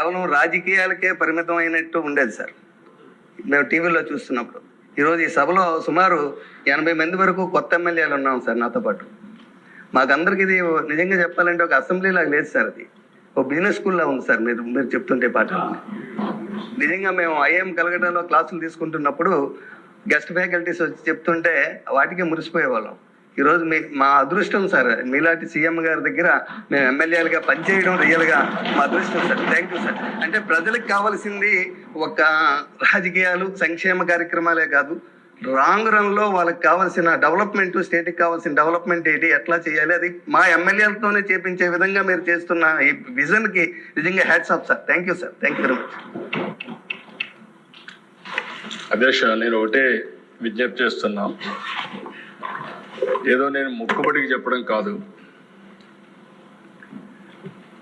కేవలం రాజకీయాలకే పరిమితం అయినట్టు ఉండేది సార్ మేము టీవీలో చూస్తున్నప్పుడు. ఈరోజు ఈ సభలో సుమారు 80 మంది వరకు కొత్త ఎమ్మెల్యేలు ఉన్నాం సార్ నాతో పాటు. మాకందరికి ఇది నిజంగా చెప్పాలంటే ఒక అసెంబ్లీ లాగా లేదు సార్, అది ఒక బిజినెస్ స్కూల్లా ఉంది సార్. మీరు చెప్తుంటే పాటలు నిజంగా మేము ఐఎం కలకటాలో క్లాసులు తీసుకుంటున్నప్పుడు గెస్ట్ ఫ్యాకల్టీస్ వచ్చి చెప్తుంటే వాటికే మురిసిపోయేవాళ్ళం. ఈరోజు మా అదృష్టం సార్, మీలాంటి సీఎం గారి దగ్గర మేము ఎమ్మెల్యేలుగా పనిచేయడం రియల్గా మా అదృష్టం సార్. Thank you sir. అంటే ప్రజలకు కావాల్సింది ఒక రాజకీయాలు సంక్షేమ కార్యక్రమాలే కాదు, రాంగ్ రన్లో వాళ్ళకి కావాల్సిన డెవలప్మెంట్, స్టేట్కి కావాల్సిన డెవలప్మెంట్ ఏంటి, ఎట్లా చేయాలి, అది మా ఎమ్మెల్యేలతోనే చేపించే విధంగా మీరు చేస్తున్న ఈ విజన్కి నిజంగా hats off sir. Thank you sir. Thank you very much. అధ్యక్ష, నేను ఒకటే విజ్ఞప్తి చేస్తున్నా, ఏదో నేను ముక్కుబడికి చెప్పడం కాదు.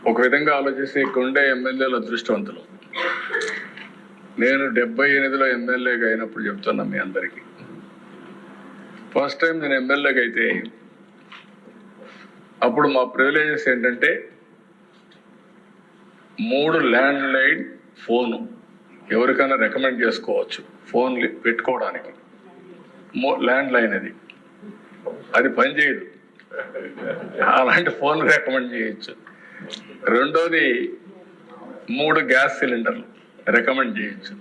ఒక విధంగా ఆలోచిస్తే ఇక్కడ ఉండే ఎమ్మెల్యేలు అదృష్టవంతులు. నేను 78లో ఎమ్మెల్యేగా అయినప్పుడు చెప్తున్నా మీ అందరికీ, ఫస్ట్ టైం నేను ఎమ్మెల్యేగా అయితే అప్పుడు మా ప్రివిలేజెస్ ఏంటంటే 3 ల్యాండ్ లైన్ ఫోను ఎవరికైనా రికమెండ్ చేసుకోవచ్చు, ఫోన్ పెట్టుకోవడానికి. ల్యాండ్ లైన్ అది పనిచేయదు, అలాంటి ఫోన్ రికమెండ్ చేయొచ్చు. రెండోది 3 గ్యాస్ సిలిండర్లు రికమెండ్ చేయొచ్చు.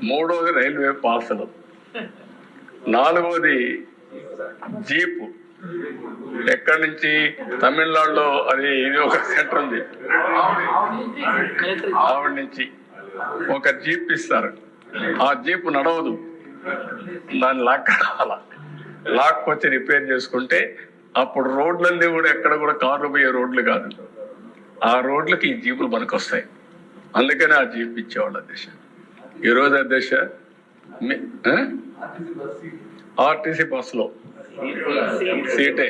మూడోది రైల్వే పాసులు. నాలుగోది జీపు. ఎక్కడి నుంచి తమిళనాడులో ఇది ఒక సెంటర్ ఉంది, ఆవిడ నుంచి ఒక జీప్ ఇస్తారు. ఆ జీప్ నడవదు, దాన్ని లాక్కొచ్చి రిపేర్ చేసుకుంటే అప్పుడు రోడ్లన్నీ కూడా ఎక్కడ కూడా కార్లు పోయే రోడ్లు కాదు, ఆ రోడ్లకి ఈ జీపులు పనికొస్తాయి. అందుకని ఆ జీప్ ఇచ్చేవాళ్ళు అధ్యక్ష. ఈరోజు అధ్యక్ష ఆర్టీసీ బస్సులో సీటే.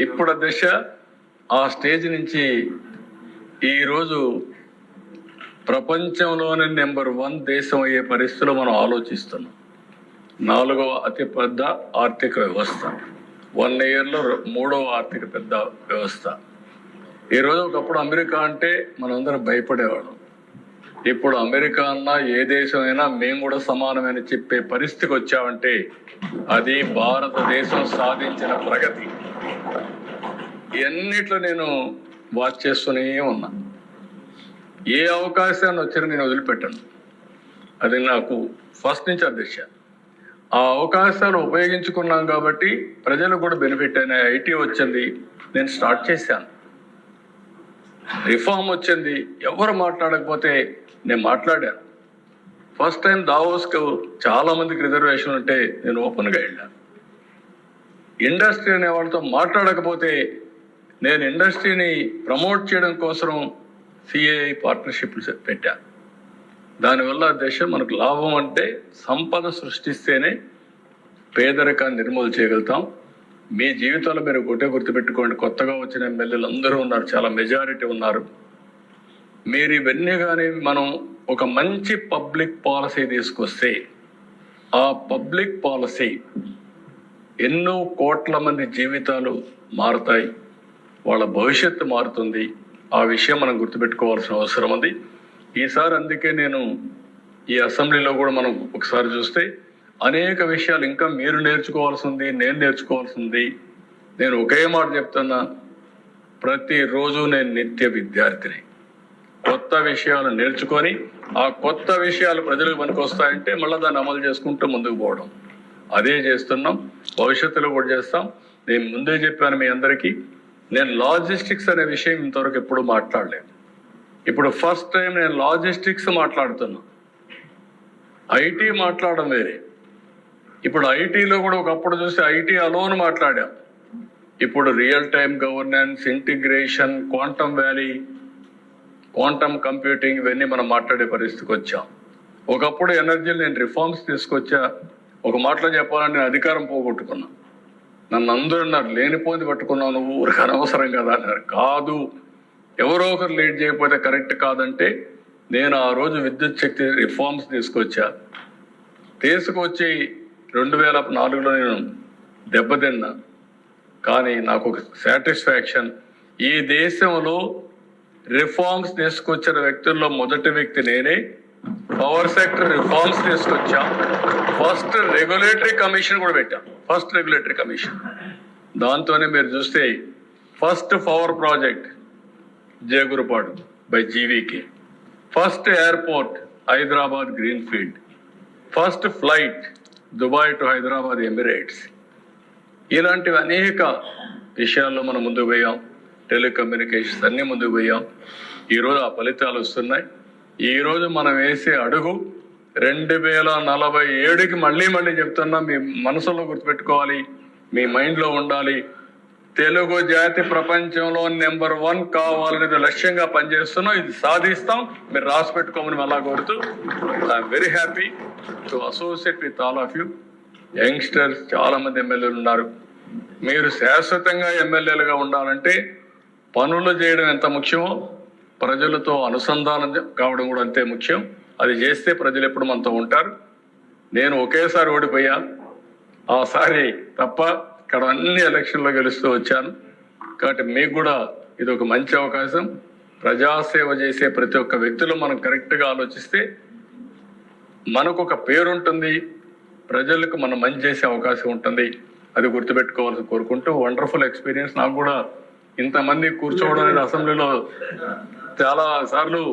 ఇప్పుడు అధ్యక్ష ఆ స్టేజ్ నుంచి ఈరోజు ప్రపంచంలోనే నెంబర్ 1 దేశం అయ్యే పరిస్థితుల్లో మనం ఆలోచిస్తున్నాం. 4వ అతిపెద్ద ఆర్థిక వ్యవస్థ, 1 yearలో 3వ ఆర్థిక పెద్ద వ్యవస్థ. ఈరోజు ఒకప్పుడు అమెరికా అంటే మనందరం భయపడేవాళ్ళం. ఇప్పుడు అమెరికా అన్నా ఏ దేశం అయినా మేము కూడా సమానమైన చెప్పే పరిస్థితికి వచ్చామంటే అది భారతదేశం సాధించిన ప్రగతి. ఇవన్నిట్లో నేను వాచ్ చేస్తూనే ఉన్నా. ఏ అవకాశాన్ని వచ్చినా నేను వదిలిపెట్టాను. అది నాకు ఫస్ట్ నుంచి అధ్యక్ష. ఆ అవకాశాలు ఉపయోగించుకున్నాం కాబట్టి ప్రజలకు కూడా బెనిఫిట్ అయిన ఐటీ వచ్చింది, నేను స్టార్ట్ చేశాను. రిఫార్మ్ వచ్చింది, ఎవరు మాట్లాడకపోతే నేను మాట్లాడాను. ఫస్ట్ టైం దావోస్కు చాలా మందికి రిజర్వేషన్ ఉంటే నేను ఓపెన్గా వెళ్ళాను. ఇండస్ట్రీ అనే వాళ్ళతో మాట్లాడకపోతే నేను ఇండస్ట్రీని ప్రమోట్ చేయడం కోసం సిఐఐ పార్ట్నర్షిప్లు పెట్టాను. దానివల్ల దేశం మనకు లాభం అంటే సంపద సృష్టిస్తేనే పేదరికాన్ని నిర్మూలన చేయగలుగుతాం. మీ జీవితంలో మీరు ఒకటే గుర్తుపెట్టుకోండి, కొత్తగా వచ్చిన ఎమ్మెల్యేలు అందరూ ఉన్నారు, చాలా మెజారిటీ ఉన్నారు. మీరు ఇవన్నీ కానీ మనం ఒక మంచి పబ్లిక్ పాలసీ తీసుకొస్తే ఆ పబ్లిక్ పాలసీ ఎన్నో కోట్ల మంది జీవితాలు మారుతాయి, వాళ్ళ భవిష్యత్తు మారుతుంది. ఆ విషయం మనం గుర్తుపెట్టుకోవాల్సిన అవసరం ఉంది ఈసారి. అందుకే నేను ఈ అసెంబ్లీలో కూడా మనం ఒకసారి చూస్తే అనేక విషయాలు ఇంకా మీరు నేర్చుకోవాల్సి ఉంది, నేను నేర్చుకోవాల్సి ఉంది. నేను ఒకే మాట చెప్తున్నా, ప్రతిరోజు నేను నిత్య విద్యార్థిని. కొత్త విషయాలు నేర్చుకొని ఆ కొత్త విషయాలు ప్రజలకు పనికొస్తాయంటే మళ్ళీ దాన్ని అమలు చేసుకుంటూ ముందుకు పోవడం, అదే చేస్తున్నాం, భవిష్యత్తులో కూడా చేస్తాం. నేను ముందే చెప్పాను మీ అందరికీ, నేను లాజిస్టిక్స్ అనే విషయం ఇంతవరకు ఎప్పుడు మాట్లాడలేదు. ఇప్పుడు ఫస్ట్ టైం నేను లాజిస్టిక్స్ మాట్లాడుతున్నా. ఐటీ మాట్లాడడం వేరే. ఇప్పుడు ఐటీలో కూడా ఒకప్పుడు చూస్తే ఐటీ అలోన్ మాట్లాడాం. ఇప్పుడు real time governance, integration, quantum valley, quantum computing, ఇవన్నీ మనం మాట్లాడే పరిస్థితికి వచ్చాం. ఒకప్పుడు ఎనర్జీలో నేను రిఫార్మ్స్ తీసుకొచ్చా. ఒక మాటలో చెప్పాలని నేను అధికారం పోగొట్టుకున్నా. నన్ను అందరూ అన్నారు, లేనిపోయింది పట్టుకున్నావు నువ్వు, ఊరికి అనవసరం కదా అన్నారు. కాదు, ఎవరో ఒకరు లీడ్ చేయకపోతే కరెక్ట్ కాదంటే నేను ఆ రోజు విద్యుత్ శక్తి రిఫార్మ్స్ తీసుకొచ్చి 2004లో నేను దెబ్బతిన్నా. కానీ నాకు ఒక సాటిస్ఫాక్షన్, ఈ దేశంలో రిఫార్మ్స్ తీసుకొచ్చిన వ్యక్తుల్లో మొదటి వ్యక్తి నేనే. పవర్ సెక్టర్ రిఫార్మ్స్ తీసుకొచ్చాం. ఫస్ట్ రెగ్యులేటరీ కమిషన్ కూడా పెట్టాం. First regulatory commission. దాంతోనే మీరు చూస్తే first power project Jegurupadu by GVK, first airport Hyderabad green field, first flight Dubai to Hyderabad Emirates. ఇలాంటివి అనేక విషయాల్లో మనం ముందుకు పోయాం. టెలికమ్యూనికేషన్స్ అన్నీ ముందుకు పోయాం. ఈరోజు ఆ ఫలితాలు వస్తున్నాయి. ఈరోజు మనం వేసే అడుగు 2047కి మళ్ళీ చెప్తున్నా, మీ మనసులో గుర్తుపెట్టుకోవాలి, మీ మైండ్లో ఉండాలి. తెలుగు జాతి ప్రపంచంలో నెంబర్ 1 కావాలనేది లక్ష్యంగా పనిచేస్తున్నాం. ఇది సాధిస్తాం. మీరు రాసి పెట్టుకోమని మళ్ళా కోరుతూ, I'm very happy to associate with all of you. Youngsters చాలా మంది ఎమ్మెల్యేలు ఉన్నారు. మీరు శాశ్వతంగా ఎమ్మెల్యేలుగా ఉండాలంటే పనులు చేయడం ఎంత ముఖ్యమో ప్రజలతో అనుసంధానం కావడం కూడా అంతే ముఖ్యం. అది చేస్తే ప్రజలు ఎప్పుడు మనతో ఉంటారు. నేను ఒకేసారి ఓడిపోయా, ఆసారి తప్ప ఇక్కడ అన్ని ఎలక్షన్లో గెలుస్తూ వచ్చాను. కాబట్టి మీకు కూడా ఇది ఒక మంచి అవకాశం. ప్రజాసేవ చేసే ప్రతి ఒక్క వ్యక్తిలో మనం కరెక్ట్గా ఆలోచిస్తే మనకు ఒక పేరుంటుంది, ప్రజలకు మనం మంచి చేసే అవకాశం ఉంటుంది. అది గుర్తుపెట్టుకోవాల్సి కోరుకుంటూ, వండర్ఫుల్ ఎక్స్పీరియన్స్. నాకు కూడా ఇంతమంది కూర్చోవడం అనేది అసెంబ్లీలో చాలా సార్లు